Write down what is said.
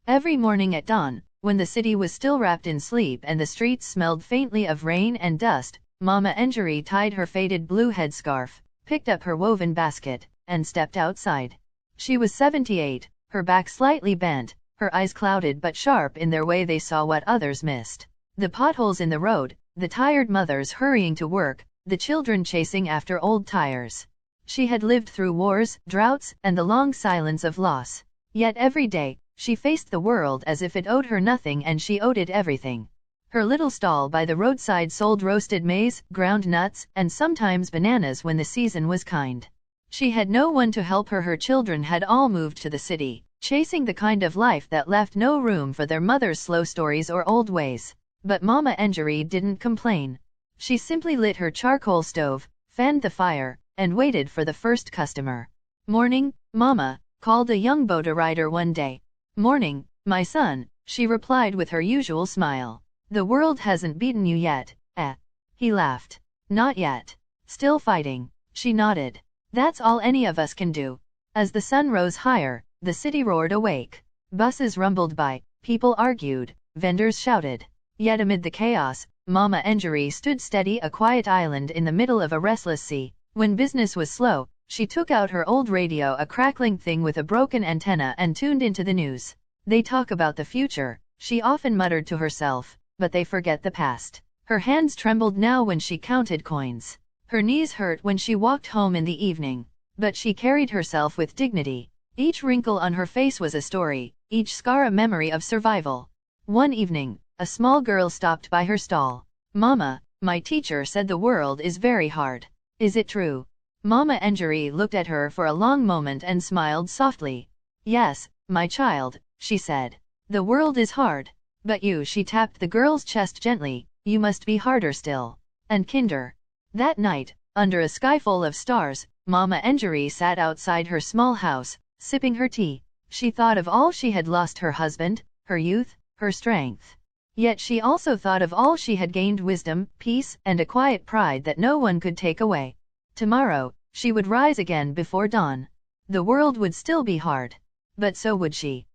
Every morning at dawn, when the city was still wrapped in sleep and the streets smelled faintly of rain and dust, Mama Engery tied her faded blue headscarf, picked up her woven basket, and stepped outside. She was 78, her back slightly bent, her eyes clouded but sharp in their way. They saw what others missed. The potholes in the road, the tired mothers hurrying to work, the children chasing after old tires. She had lived through wars, droughts, and the long silence of loss. Yet every day, she faced the world as if it owed her nothing, and she owed it everything. Her little stall by the roadside sold roasted maize, ground nuts, and sometimes bananas when the season was kind. She had no one to help her. Her children had all moved to the city, chasing the kind of life that left no room for their mother's slow stories or old ways. But Mama Engery didn't complain. She simply lit her charcoal stove, fanned the fire, and waited for the first customer. "Morning, Mama," called a young boda rider one day. "Morning, my son," she replied with her usual smile. "The world hasn't beaten you yet, eh?" He laughed. "Not yet. Still fighting." She nodded. "That's all any of us can do." As the sun rose higher, the city roared awake. Buses rumbled by, people argued, vendors shouted. Yet amid the chaos, Mama Engery stood steady, a quiet island in the middle of a restless sea. When business was slow, she took out her old radio, a crackling thing with a broken antenna, and tuned into the news. "They talk about the future," she often muttered to herself, "but they forget the past." Her hands trembled now when she counted coins. Her knees hurt when she walked home in the evening. But she carried herself with dignity. Each wrinkle on her face was a story, each scar a memory of survival. One evening, a small girl stopped by her stall. "Mama, my teacher said the world is very hard. Is it true?" Mama Engery looked at her for a long moment and smiled softly. "Yes, my child," she said. "The world is hard. But you," she tapped the girl's chest gently, "you must be harder still. And kinder." That night, under a sky full of stars, Mama Engery sat outside her small house, sipping her tea. She thought of all she had lost: her husband, her youth, her strength. Yet she also thought of all she had gained: wisdom, peace, and a quiet pride that no one could take away. Tomorrow, she would rise again before dawn. The world would still be hard. But so would she.